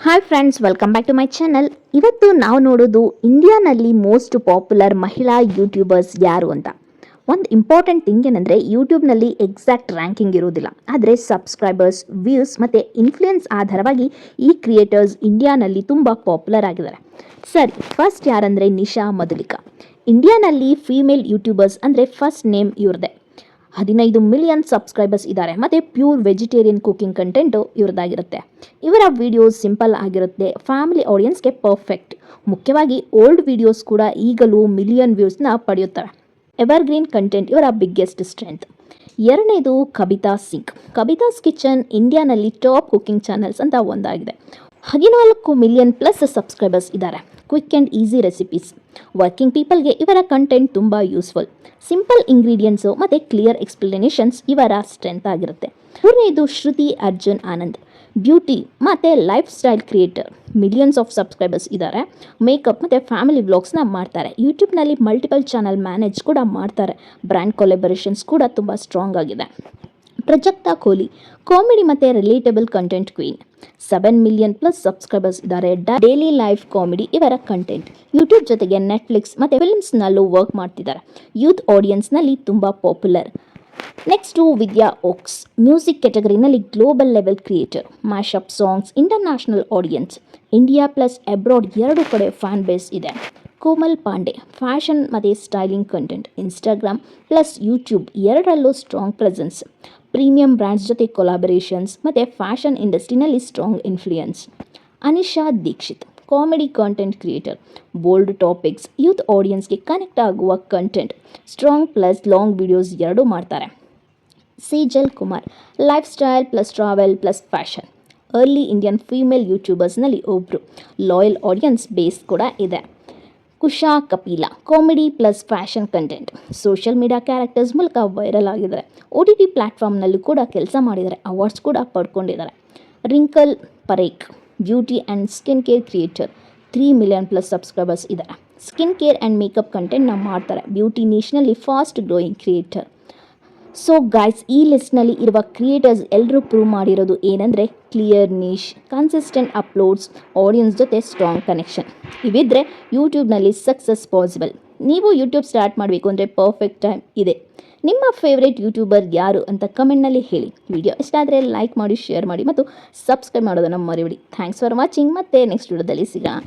Hi friends, welcome back to my channel. ಇವತ್ತು ನಾವು ನೋಡೋದು ಇಂಡಿಯಾನಲ್ಲಿ ಮೋಸ್ಟ್ ಪಾಪ್ಯುಲರ್ ಮಹಿಳಾ ಯೂಟ್ಯೂಬರ್ಸ್ ಯಾರು ಅಂತ. ಒಂದು ಇಂಪಾರ್ಟೆಂಟ್ ಥಿಂಗ್ ಏನಂದರೆ, ಯೂಟ್ಯೂಬ್ನಲ್ಲಿ ಎಕ್ಸಾಕ್ಟ್ ರ್ಯಾಂಕಿಂಗ್ ಇರೋದಿಲ್ಲ, ಆದರೆ ಸಬ್ಸ್ಕ್ರೈಬರ್ಸ್, ವ್ಯೂಸ್ ಮತ್ತು ಇನ್ಫ್ಲೂಯೆನ್ಸ್ ಆಧಾರವಾಗಿ ಈ ಕ್ರಿಯೇಟರ್ಸ್ ಇಂಡಿಯಾನಲ್ಲಿ ತುಂಬ ಪಾಪ್ಯುಲರ್ ಆಗಿದ್ದಾರೆ. ಸರಿ, ಫಸ್ಟ್ ಯಾರಂದರೆ ನಿಶಾ ಮಧುಲಿಕಾ. ಇಂಡಿಯಾನಲ್ಲಿ ಫೀಮೇಲ್ ಯೂಟ್ಯೂಬರ್ಸ್ ಅಂದರೆ ಫಸ್ಟ್ ನೇಮ್ ಇವ್ರದ್ದೇ. 15 ಮಿಲಿಯನ್ ಸಬ್ಸ್ಕ್ರೈಬರ್ಸ್ ಇದ್ದಾರೆ ಮತ್ತು ಪ್ಯೂರ್ ವೆಜಿಟೇರಿಯನ್ ಕುಕಿಂಗ್ ಕಂಟೆಂಟು ಇವ್ರದ್ದಾಗಿರುತ್ತೆ. ಇವರ ವಿಡಿಯೋಸ್ ಸಿಂಪಲ್ ಆಗಿರುತ್ತೆ, ಫ್ಯಾಮಿಲಿ ಆಡಿಯನ್ಸ್ಗೆ ಪರ್ಫೆಕ್ಟ್. ಮುಖ್ಯವಾಗಿ ಓಲ್ಡ್ ವಿಡಿಯೋಸ್ ಕೂಡ ಈಗಲೂ ಮಿಲಿಯನ್ ವ್ಯೂಸ್ನ ಪಡೆಯುತ್ತವೆ. ಎವರ್ಗ್ರೀನ್ ಕಂಟೆಂಟ್ ಇವರ ಬಿಗ್ಗೆಸ್ಟ್ ಸ್ಟ್ರೆಂತ್. ಎರಡನೇದು ಕಬಿತಾ ಸಿಂಗ್. ಕಬಿತಾಸ್ ಕಿಚನ್ ಇಂಡಿಯಾನಲ್ಲಿ ಟಾಪ್ ಕುಕಿಂಗ್ ಚಾನೆಲ್ಸ್ ಅಂತ ಒಂದಾಗಿದೆ. 14 ಮಿಲಿಯನ್ ಪ್ಲಸ್ ಸಬ್ಸ್ಕ್ರೈಬರ್ಸ್ ಇದ್ದಾರೆ. Quick and easy recipes. Working ಪೀಪಲ್ಗೆ ಇವರ ಕಂಟೆಂಟ್ ತುಂಬ ಯೂಸ್ಫುಲ್. ಸಿಂಪಲ್ ಇಂಗ್ರೀಡಿಯೆಂಟ್ಸು ಮತ್ತು ಕ್ಲಿಯರ್ ಎಕ್ಸ್ಪ್ಲನೇಷನ್ಸ್ ಇವರ ಸ್ಟ್ರೆಂತ್ ಆಗಿರುತ್ತೆ. ಮೂರನೇದು ಶ್ರುತಿ ಅರ್ಜುನ್ ಆನಂದ್. ಬ್ಯೂಟಿ ಮತ್ತು life style creator. Millions of subscribers ಇದ್ದಾರೆ. ಮೇಕಪ್ ಮತ್ತು ಫ್ಯಾಮಿಲಿ ವ್ಲಾಗ್ಸ್ನ ಮಾಡ್ತಾರೆ. ಯೂಟ್ಯೂಬ್ನಲ್ಲಿ ಮಲ್ಟಿಪಲ್ ಚಾನಲ್ ಮ್ಯಾನೇಜ್ ಕೂಡ ಮಾಡ್ತಾರೆ. ಬ್ರ್ಯಾಂಡ್ ಕೊಲೆಬರೇಷನ್ಸ್ ಕೂಡ ತುಂಬ ಸ್ಟ್ರಾಂಗ್ ಆಗಿದೆ. ಪ್ರಜಕ್ತಾ ಕೋಹ್ಲಿ. ಕಾಮಿಡಿ ಮತ್ತು relatable content queen. 7 million plus subscribers ಇದ್ದಾರೆ. ಡೈಲಿ ಲೈಫ್ ಕಾಮಿಡಿ ಇವರ ಕಂಟೆಂಟ್. ಯೂಟ್ಯೂಬ್ ಜೊತೆಗೆ ನೆಟ್ಫ್ಲಿಕ್ಸ್ ಮತ್ತು ಫಿಲ್ಮ್ಸ್ನಲ್ಲೂ ವರ್ಕ್ ಮಾಡ್ತಿದ್ದಾರೆ. ಯೂತ್ ಆಡಿಯನ್ಸ್ನಲ್ಲಿ ತುಂಬ popular. Next Vidya Vox. Music ಕೆಟಗರಿನಲ್ಲಿ global level creator. Mashup songs, international audience. India plus abroad ಎರಡು ಕಡೆ ಫ್ಯಾನ್ ಬೇಸ್ ಇದೆ. ಕೋಮಲ್ ಪಾಂಡೆ. ಫ್ಯಾಷನ್ ಮತ್ತು styling content. Instagram plus YouTube ಎರಡರಲ್ಲೂ ಸ್ಟ್ರಾಂಗ್ ಪ್ರೆಸೆನ್ಸ್. ಪ್ರೀಮಿಯಂ ಬ್ರ್ಯಾಂಡ್ಸ್ ಜೊತೆ ಕೊಲಾಬರೇಷನ್ಸ್ ಮತ್ತು fashion ಇಂಡಸ್ಟ್ರಿನಲ್ಲಿ strong influence. Anisha Dixit. Comedy content creator. Bold topics, youth ಆಡಿಯನ್ಸ್ಗೆ connect ಆಗುವ content. Strong plus long videos ಎರಡೂ ಮಾಡ್ತಾರೆ. Sejal Kumar. Lifestyle plus travel plus fashion. Early Indian female ಯೂಟ್ಯೂಬರ್ಸ್ನಲ್ಲಿ ಒಬ್ಬರು. Loyal audience base ಕೂಡ ಇದೆ. Kusha Kapila. Comedy plus fashion content. Social media characters ಮೂಲಕ viral ಆಗಿದ್ದಾರೆ. OTT ಪ್ಲ್ಯಾಟ್ಫಾರ್ಮ್ನಲ್ಲೂ ಕೂಡ ಕೆಲಸ ಮಾಡಿದ್ದಾರೆ. ಅವಾರ್ಡ್ಸ್ ಕೂಡ ಪಡ್ಕೊಂಡಿದ್ದಾರೆ. Rinkal Parekh. Beauty and skin care creator. 3 million plus subscribers ಇದ್ದಾರೆ. ಸ್ಕಿನ್ ಕೇರ್ ಆ್ಯಂಡ್ ಮೇಕಪ್ ಕಂಟೆಂಟ್ನ ಮಾಡ್ತಾರೆ. ಬ್ಯೂಟಿ ನೀಶ್ನಲ್ಲಿ fast growing creator. So guys, ಈ ಲಿಸ್ಟ್ನಲ್ಲಿ ಇರುವ ಕ್ರಿಯೇಟರ್ಸ್ ಎಲ್ಲರೂ ಪ್ರೂವ್ ಮಾಡಿರೋದು ಏನಂದರೆ, clear niche, consistent uploads, audience ಜೊತೆ ಸ್ಟ್ರಾಂಗ್ ಕನೆಕ್ಷನ್. ಇವಿದ್ರೆ ಯೂಟ್ಯೂಬ್ನಲ್ಲಿ ಸಕ್ಸಸ್ ಪಾಸಿಬಲ್. ನೀವು ಯೂಟ್ಯೂಬ್ ಸ್ಟಾರ್ಟ್ ಮಾಡಬೇಕು ಅಂದರೆ ಪರ್ಫೆಕ್ಟ್ ಟೈಮ್ ಇದೆ. ನಿಮ್ಮ ಫೇವ್ರೇಟ್ ಯೂಟ್ಯೂಬರ್ ಯಾರು ಅಂತ ಕಮೆಂಟ್ನಲ್ಲಿ ಹೇಳಿ. ವಿಡಿಯೋ ಇಷ್ಟ ಆದರೆ ಲೈಕ್ ಮಾಡಿ, ಶೇರ್ ಮಾಡಿ ಮತ್ತು ಸಬ್ಸ್ಕ್ರೈಬ್ ಮಾಡೋದನ್ನು ಮರಿಬೇಡಿ. Thanks for watching. ಮತ್ತೆ ನೆಕ್ಸ್ಟ್ ವಿಡಿಯೋದಲ್ಲಿ ಸಿಗೋಣ.